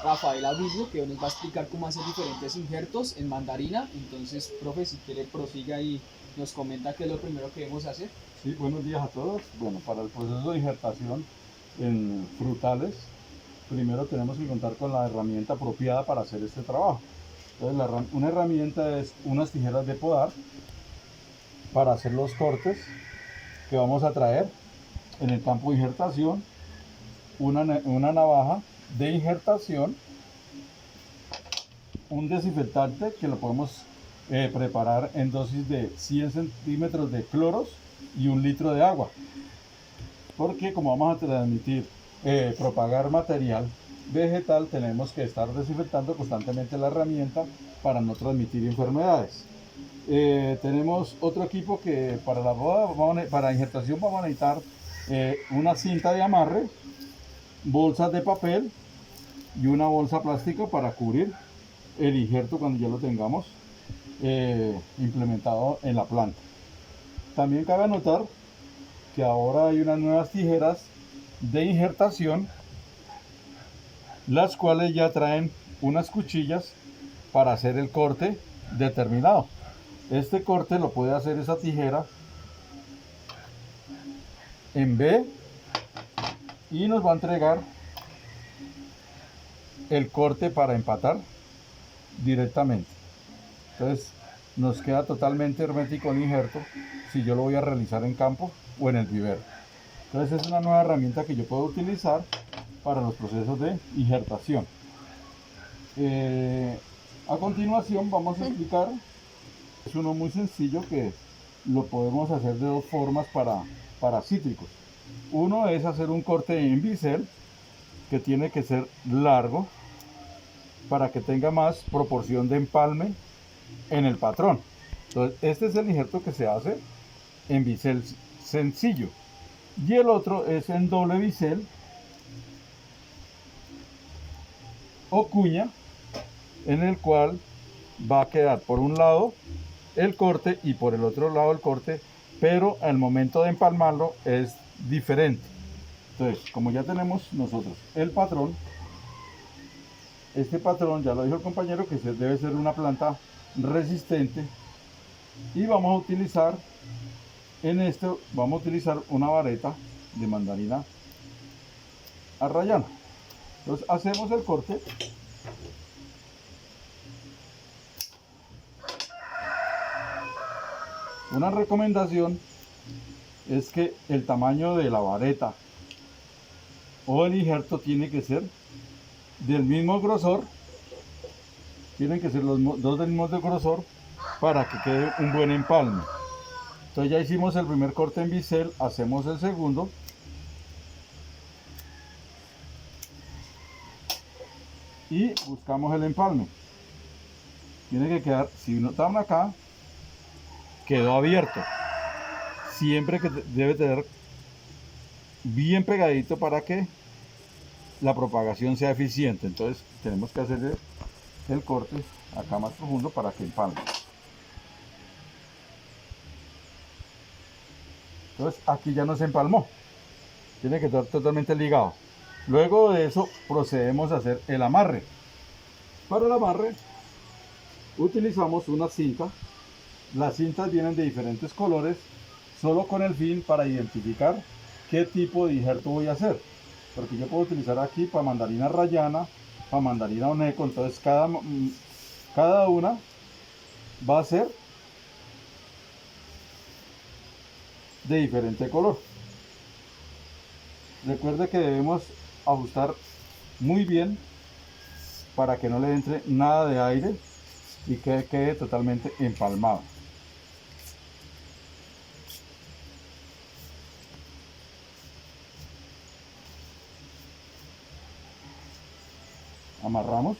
Rafael Aguirre, que nos va a explicar cómo hacer diferentes injertos en mandarina. Entonces, profe, si quiere prosiga y nos comenta qué es lo primero que debemos hacer. Sí, buenos días a todos. Bueno, para el proceso de injertación en frutales, primero tenemos que contar con la herramienta apropiada para hacer este trabajo. Entonces, una herramienta es unas tijeras de podar para hacer los cortes que vamos a traer en el campo de injertación, una navaja de injertación, un desinfectante que lo podemos preparar en dosis de 100 centímetros de cloros y 1 litro de agua, porque como vamos a transmitir, propagar material vegetal, tenemos que estar desinfectando constantemente la herramienta para no transmitir enfermedades. Tenemos otro equipo que para la boda, para injertación vamos a necesitar una cinta de amarre, bolsas de papel y una bolsa plástica para cubrir el injerto cuando ya lo tengamos implementado en la planta. También cabe anotar que ahora hay unas nuevas tijeras de injertación, las cuales ya traen unas cuchillas para hacer el corte determinado. Este corte lo puede hacer esa tijera en B y nos va a entregar el corte para empatar directamente. Entonces nos queda totalmente hermético el injerto si yo lo voy a realizar en campo o en el vivero. Entonces es una nueva herramienta que yo puedo utilizar para los procesos de injertación. A continuación vamos a explicar, es uno muy sencillo que lo podemos hacer de dos formas para cítricos. Uno es hacer un corte en bisel, que tiene que ser largo para que tenga más proporción de empalme en el patrón. Entonces este es el injerto que se hace en bisel sencillo, y el otro es en doble bisel o cuña, en el cual va a quedar por un lado el corte y por el otro lado el corte, pero al momento de empalmarlo es diferente. Entonces, como ya tenemos nosotros el patrón, este patrón ya lo dijo el compañero que debe ser una planta resistente, y vamos a utilizar una vareta de mandarina arrayana. Entonces hacemos el corte. Una recomendación es que el tamaño de la vareta o el injerto tiene que ser del mismo grosor, tienen que ser los dos del mismo grosor para que quede un buen empalme. Entonces ya hicimos el primer corte en bisel, hacemos el segundo. Y buscamos el empalme. Tiene que quedar, si notan acá, quedó abierto. Siempre que debe tener bien pegadito para que la propagación sea eficiente. Entonces tenemos que hacer el corte acá más profundo para que empalme. Entonces aquí ya no se empalmó, tiene que estar totalmente ligado. Luego de eso procedemos a hacer el amarre. Para el amarre utilizamos una cinta. Las cintas vienen de diferentes colores, solo con el fin para identificar qué tipo de injerto voy a hacer, porque yo puedo utilizar aquí para mandarina rayana, para mandarina oneco. Entonces cada una va a ser de diferente color. Recuerde que debemos ajustar muy bien para que no le entre nada de aire y que quede totalmente empalmado. Amarramos.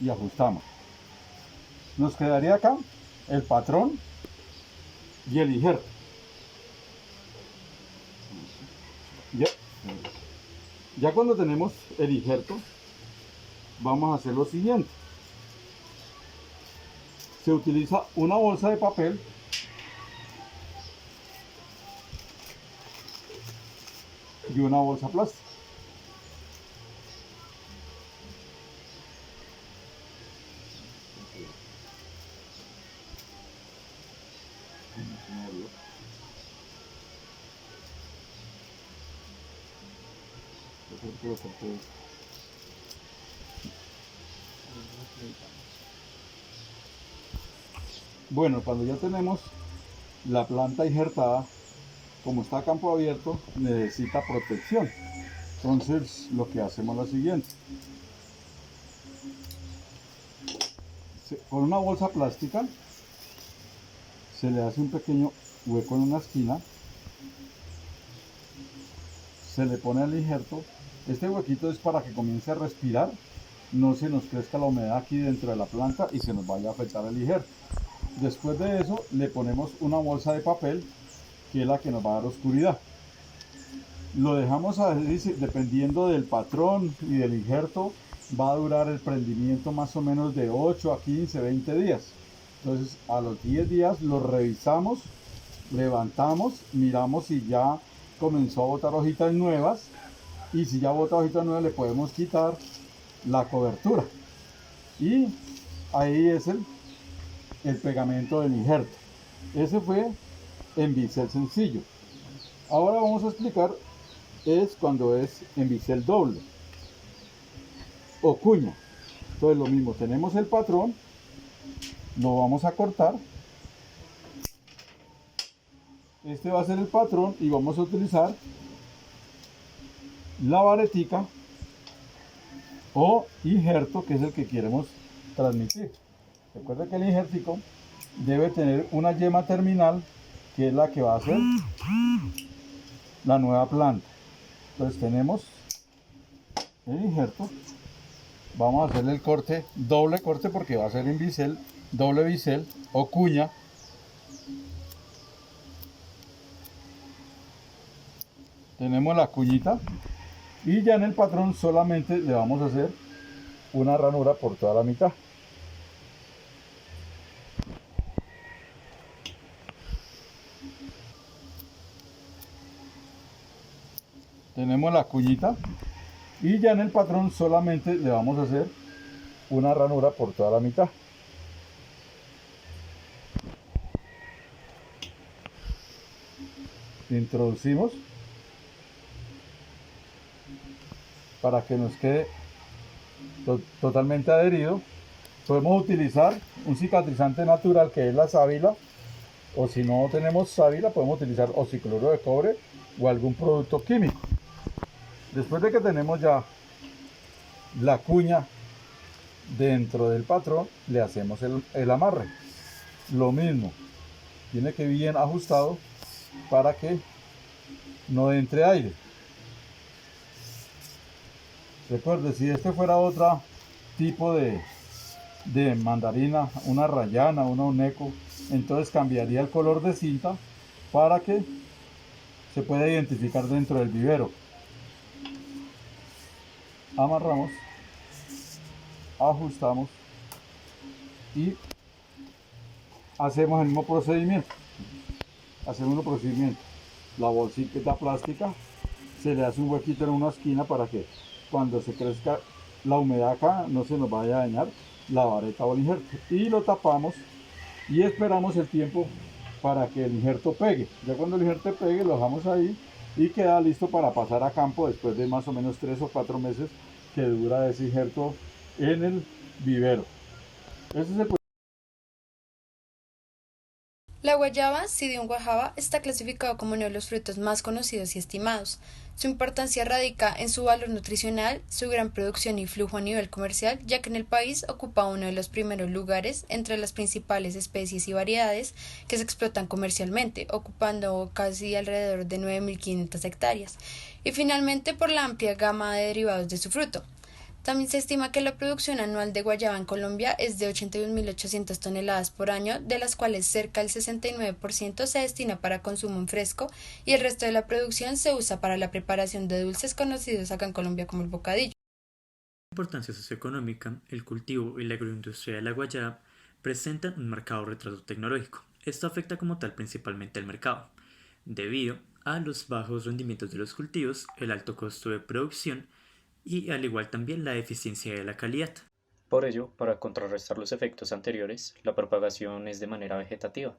Y ajustamos. Nos quedaría acá el patrón y el injerto. Ya cuando tenemos el injerto, vamos a hacer lo siguiente. Se utiliza una bolsa de papel y una bolsa plástica. Bueno, cuando ya tenemos la planta injertada, como está a campo abierto, necesita protección. Entonces, lo que hacemos es lo siguiente. Con una bolsa plástica se le hace un pequeño hueco en una esquina, se le pone el injerto. Este huequito es para que comience a respirar, no se nos crezca la humedad aquí dentro de la planta y se nos vaya a afectar el injerto. Después de eso le ponemos una bolsa de papel, que es la que nos va a dar oscuridad. Lo dejamos así, dependiendo del patrón y del injerto, va a durar el prendimiento más o menos de 8 a 15, 20 días. Entonces a los 10 días lo revisamos, levantamos, miramos si ya comenzó a botar hojitas nuevas, y si ya bota hojitas nuevas le podemos quitar la cobertura, y ahí es el pegamento del injerto. Ese fue en bisel sencillo. Ahora vamos a explicar es cuando es en bisel doble o cuña. Entonces lo mismo, tenemos el patrón, lo vamos a cortar. Este va a ser el patrón y vamos a utilizar la varetica o injerto, que es el que queremos transmitir. Recuerda que el injertico debe tener una yema terminal, que es la que va a ser la nueva planta. Entonces tenemos el injerto, vamos a hacerle el corte, doble corte, porque va a ser en bisel, doble bisel o cuña. Tenemos la cuñita y ya en el patrón solamente le vamos a hacer una ranura por toda la mitad. Tenemos la cuñita y ya en el patrón solamente le vamos a hacer una ranura por toda la mitad. Introducimos para que nos quede totalmente adherido. Podemos utilizar un cicatrizante natural, que es la sábila, o si no tenemos sábila podemos utilizar oxicloruro de cobre o algún producto químico. Después de que tenemos ya la cuña dentro del patrón, le hacemos el amarre. Lo mismo, tiene que ir bien ajustado para que no entre aire. Recuerde, si este fuera otro tipo de mandarina, una rayana, una oneco, entonces cambiaría el color de cinta para que se pueda identificar dentro del vivero. Amarramos, ajustamos y hacemos el mismo procedimiento. La bolsita plástica se le hace un huequito en una esquina para que cuando se crezca la humedad acá no se nos vaya a dañar la vareta o el injerto, y lo tapamos y esperamos el tiempo para que el injerto pegue. Ya cuando el injerto pegue lo dejamos ahí y queda listo para pasar a campo después de más o menos 3 o 4 meses que dura ese injerto en el vivero. Ese es el... La guayaba, Psidium guajava, está clasificado como uno de los frutos más conocidos y estimados. Su importancia radica en su valor nutricional, su gran producción y flujo a nivel comercial, ya que en el país ocupa uno de los primeros lugares entre las principales especies y variedades que se explotan comercialmente, ocupando casi alrededor de 9.500 hectáreas, y finalmente por la amplia gama de derivados de su fruto. También se estima que la producción anual de guayaba en Colombia es de 81.800 toneladas por año, de las cuales cerca del 69% se destina para consumo en fresco y el resto de la producción se usa para la preparación de dulces conocidos acá en Colombia como el bocadillo. Importancia socioeconómica, el cultivo y la agroindustria de la guayaba presentan un marcado retraso tecnológico. Esto afecta como tal principalmente al mercado, debido a los bajos rendimientos de los cultivos, el alto costo de producción y al igual también la eficiencia de la calidad. Por ello, para contrarrestar los efectos anteriores, la propagación es de manera vegetativa,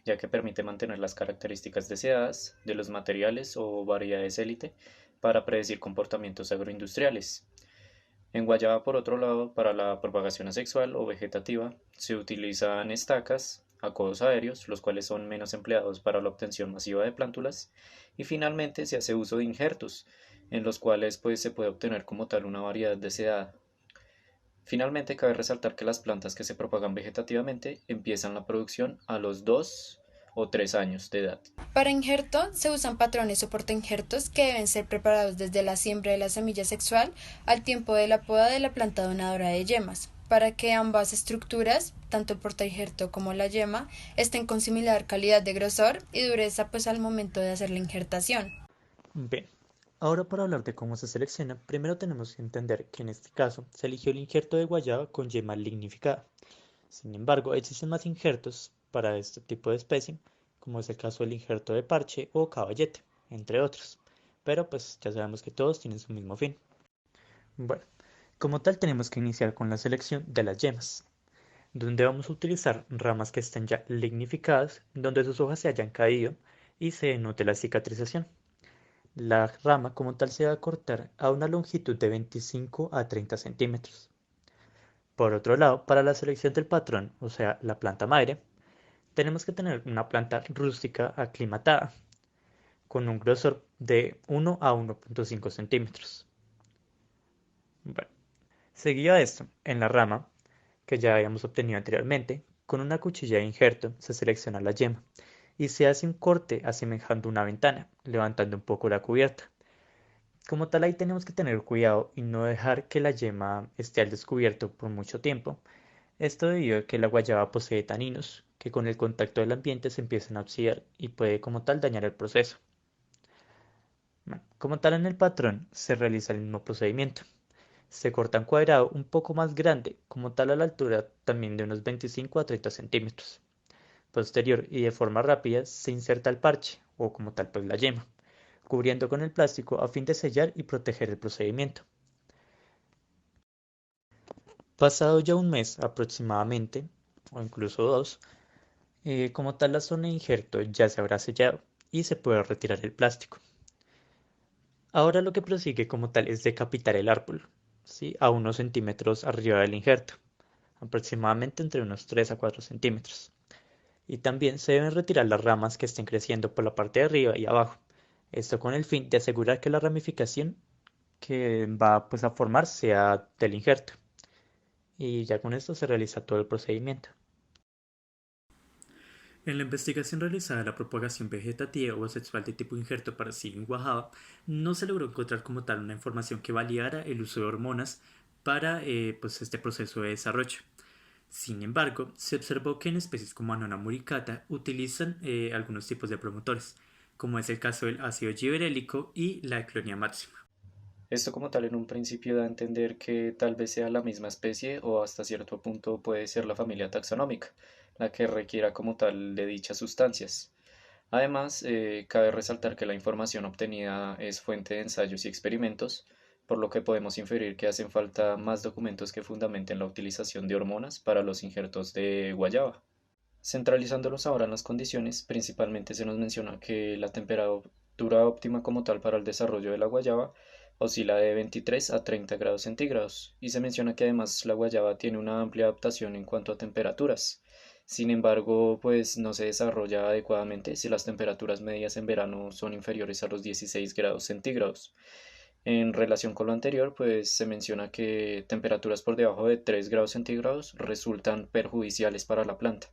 ya que permite mantener las características deseadas de los materiales o variedades élite para predecir comportamientos agroindustriales. En guayaba, por otro lado, para la propagación asexual o vegetativa, se utilizan estacas, acodos aéreos, los cuales son menos empleados para la obtención masiva de plántulas, y finalmente se hace uso de injertos, en los cuales pues, se puede obtener como tal una variedad deseada. Finalmente, cabe resaltar que las plantas que se propagan vegetativamente empiezan la producción a los 2 o 3 años de edad. Para injerto se usan patrones o portainjertos que deben ser preparados desde la siembra de la semilla sexual al tiempo de la poda de la planta donadora de yemas, para que ambas estructuras, tanto el portainjerto como la yema, estén con similar calidad de grosor y dureza pues al momento de hacer la injertación. Bien, ahora para hablar de cómo se selecciona, primero tenemos que entender que en este caso se eligió el injerto de guayaba con yema lignificada. Sin embargo, existen más injertos para este tipo de especie, como es el caso del injerto de parche o caballete, entre otros. Pero pues ya sabemos que todos tienen su mismo fin. Bueno, como tal tenemos que iniciar con la selección de las yemas, donde vamos a utilizar ramas que estén ya lignificadas, donde sus hojas se hayan caído y se note la cicatrización. La rama como tal se va a cortar a una longitud de 25 a 30 centímetros. Por otro lado, para la selección del patrón, o sea, la planta madre, tenemos que tener una planta rústica aclimatada, con un grosor de 1 a 1,5 centímetros. Bueno, seguido a esto, en la rama, que ya habíamos obtenido anteriormente, con una cuchilla de injerto se selecciona la yema y se hace un corte asemejando una ventana, levantando un poco la cubierta. Como tal, ahí tenemos que tener cuidado y no dejar que la yema esté al descubierto por mucho tiempo. Esto debido a que la guayaba posee taninos que con el contacto del ambiente se empiezan a oxidar y puede como tal dañar el proceso. Bueno, como tal en el patrón se realiza el mismo procedimiento. Se corta un cuadrado un poco más grande, como tal a la altura también de unos 25 a 30 centímetros. Posterior y de forma rápida se inserta el parche o como tal pues la yema, cubriendo con el plástico a fin de sellar y proteger el procedimiento. Pasado ya un mes aproximadamente, o incluso dos, como tal la zona de injerto ya se habrá sellado y se puede retirar el plástico. Ahora lo que prosigue como tal es decapitar el árbol, ¿sí? A unos centímetros arriba del injerto, aproximadamente entre unos 3 a 4 centímetros. Y también se deben retirar las ramas que estén creciendo por la parte de arriba y abajo. Esto con el fin de asegurar que la ramificación que va pues a formar sea del injerto. Y ya con esto se realiza todo el procedimiento. En la investigación realizada de la propagación vegetativa o asexual de tipo injerto para SIG en Guajava, no se logró encontrar como tal una información que validara el uso de hormonas para pues este proceso de desarrollo. Sin embargo, se observó que en especies como Annona muricata utilizan algunos tipos de promotores, como es el caso del ácido giberélico y la eclonia máxima. Esto como tal en un principio da a entender que tal vez sea la misma especie o hasta cierto punto puede ser la familia taxonómica, la que requiera como tal de dichas sustancias. Además, cabe resaltar que la información obtenida es fuente de ensayos y experimentos, por lo que podemos inferir que hacen falta más documentos que fundamenten la utilización de hormonas para los injertos de guayaba. Centralizándolos ahora en las condiciones, principalmente se nos menciona que la temperatura óptima como tal para el desarrollo de la guayaba oscila de 23 a 30 grados centígrados y se menciona que además la guayaba tiene una amplia adaptación en cuanto a temperaturas. Sin embargo, pues no se desarrolla adecuadamente si las temperaturas medias en verano son inferiores a los 16 grados centígrados. En relación con lo anterior, pues se menciona que temperaturas por debajo de 3 grados centígrados resultan perjudiciales para la planta.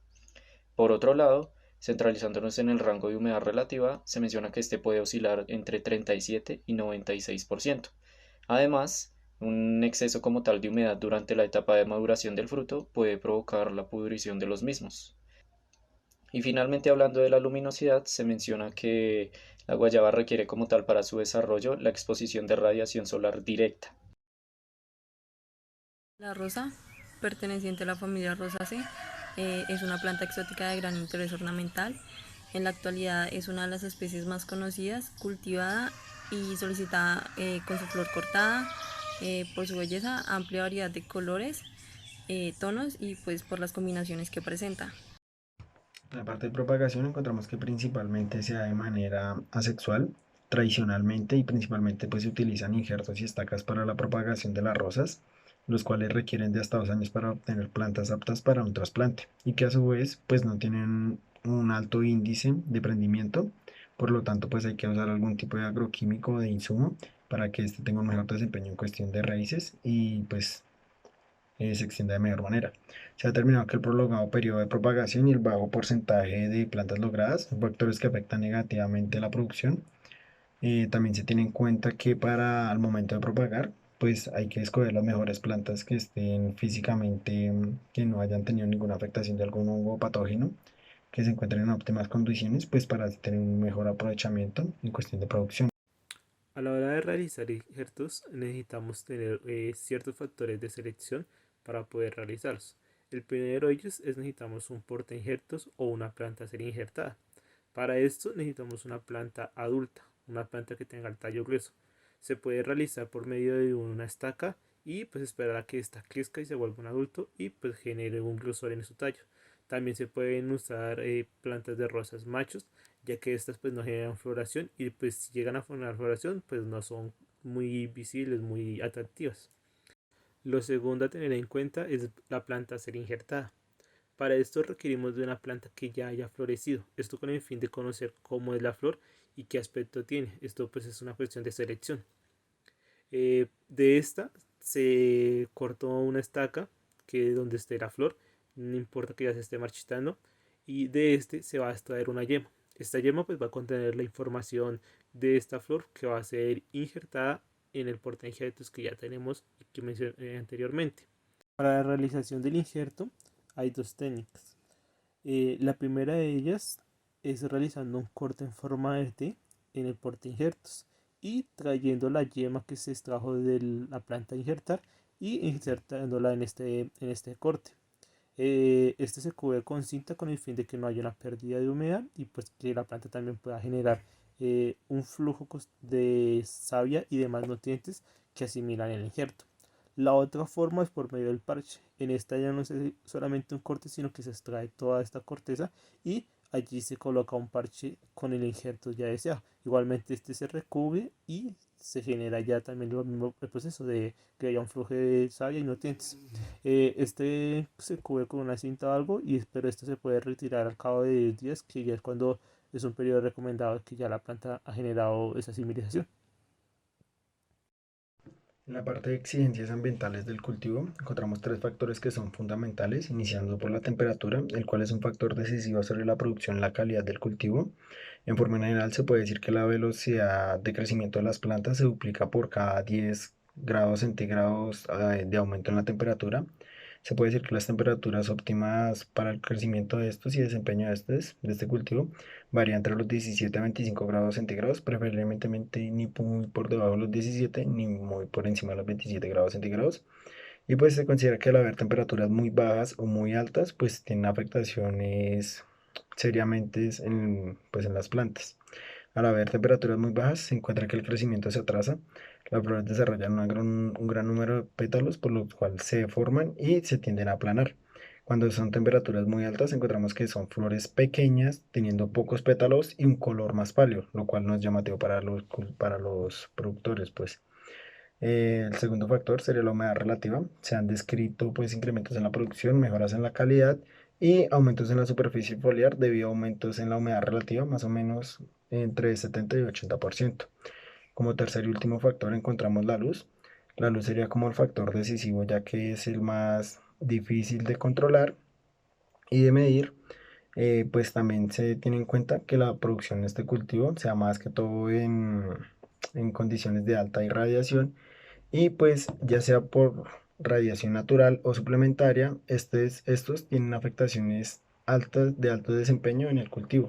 Por otro lado, centralizándonos en el rango de humedad relativa, se menciona que este puede oscilar entre 37 y 96%. Además, un exceso como tal de humedad durante la etapa de maduración del fruto puede provocar la pudrición de los mismos. Y finalmente, hablando de la luminosidad, se menciona que la guayaba requiere como tal para su desarrollo la exposición de radiación solar directa. La rosa, perteneciente a la familia Rosaceae, es una planta exótica de gran interés ornamental En la actualidad es una de las especies más conocidas, cultivada y solicitada con su flor cortada, por su belleza, amplia variedad de colores, tonos y pues por las combinaciones que presenta. En la parte de propagación encontramos que principalmente se da de manera asexual, tradicionalmente y principalmente pues se utilizan injertos y estacas para la propagación de las rosas, los cuales requieren de hasta 2 años para obtener plantas aptas para un trasplante y que a su vez pues no tienen un alto índice de prendimiento, por lo tanto pues hay que usar algún tipo de agroquímico o de insumo para que este tenga un mejor desempeño en cuestión de raíces y pues se extienda de mejor manera. Se ha determinado que el prolongado periodo de propagación y el bajo porcentaje de plantas logradas son factores que afectan negativamente la producción. También se tiene en cuenta que para al momento de propagar, pues hay que escoger las mejores plantas que estén físicamente, que no hayan tenido ninguna afectación de algún hongo patógeno, que se encuentren en óptimas condiciones, pues para tener un mejor aprovechamiento en cuestión de producción. A la hora de realizar injertos necesitamos tener ciertos factores de selección para poder realizarlos. El primero de ellos es necesitamos un porta injertos o una planta a ser injertada. Para esto necesitamos una planta adulta, una planta que tenga el tallo grueso. Se puede realizar por medio de una estaca y pues esperar a que ésta crezca y se vuelva un adulto y pues genere un grosor en su tallo. También se pueden usar plantas de rosas machos, ya que estas pues no generan floración y pues si llegan a formar floración pues no son muy visibles, muy atractivas. Lo segundo a tener en cuenta es la planta a ser injertada. Para esto requerimos de una planta que ya haya florecido, esto con el fin de conocer cómo es la flor y qué aspecto tiene. Esto pues es una cuestión de selección. De esta se cortó una estaca que donde esté la flor, no importa que ya se esté marchitando, y de este se va a extraer una yema. Esta yema pues va a contener la información de esta flor que va a ser injertada en el portainjertos que ya tenemos y que mencioné anteriormente. Para la realización del injerto hay dos técnicas. La primera de ellas es realizando un corte en forma de T en el portainjertos y trayendo la yema que se extrajo de la planta a injertar y insertándola en este corte. Este se cubre con cinta con el fin de que no haya una pérdida de humedad y pues que la planta también pueda generar un flujo de savia y demás nutrientes que asimilan el injerto. La otra forma es por medio del parche. En esta ya no es solamente un corte, sino que se extrae toda esta corteza y allí se coloca un parche con el injerto ya deseado. Igualmente este se recubre y se genera ya también lo mismo el proceso de que haya un flujo de savia y nutrientes. Este se cubre con una cinta o algo, pero esto se puede retirar al cabo de 10 días, que ya es cuando es un periodo recomendado que ya la planta ha generado esa similización. En la parte de exigencias ambientales del cultivo, encontramos 3 factores que son fundamentales, iniciando por la temperatura, el cual es un factor decisivo sobre la producción y la calidad del cultivo. En forma general, se puede decir que la velocidad de crecimiento de las plantas se duplica por cada 10 grados centígrados de aumento en la temperatura. Se puede decir que las temperaturas óptimas para el crecimiento de estos y desempeño de este cultivo varían entre los 17 a 25 grados centígrados, preferiblemente ni muy por debajo de los 17 ni muy por encima de los 27 grados centígrados. Y pues se considera que al haber temperaturas muy bajas o muy altas, pues tienen afectaciones seriamente pues en las plantas. Al haber temperaturas muy bajas, se encuentra que el crecimiento se atrasa, las flores desarrollan un gran número de pétalos, por lo cual se forman y se tienden a aplanar. Cuando son temperaturas muy altas, encontramos que son flores pequeñas, teniendo pocos pétalos y un color más pálido, lo cual no es llamativo para los productores, pues. El segundo factor sería la humedad relativa. Se han descrito pues incrementos en la producción, mejoras en la calidad y aumentos en la superficie foliar debido a aumentos en la humedad relativa, más o menos entre 70 y 80%. Como tercer y último factor encontramos la luz. La luz sería como el factor decisivo ya que es el más difícil de controlar y de medir. Pues también se tiene en cuenta que la producción de este cultivo sea más que todo en condiciones de alta irradiación y pues ya sea por radiación natural o suplementaria, estos tienen afectaciones altas de alto desempeño en el cultivo.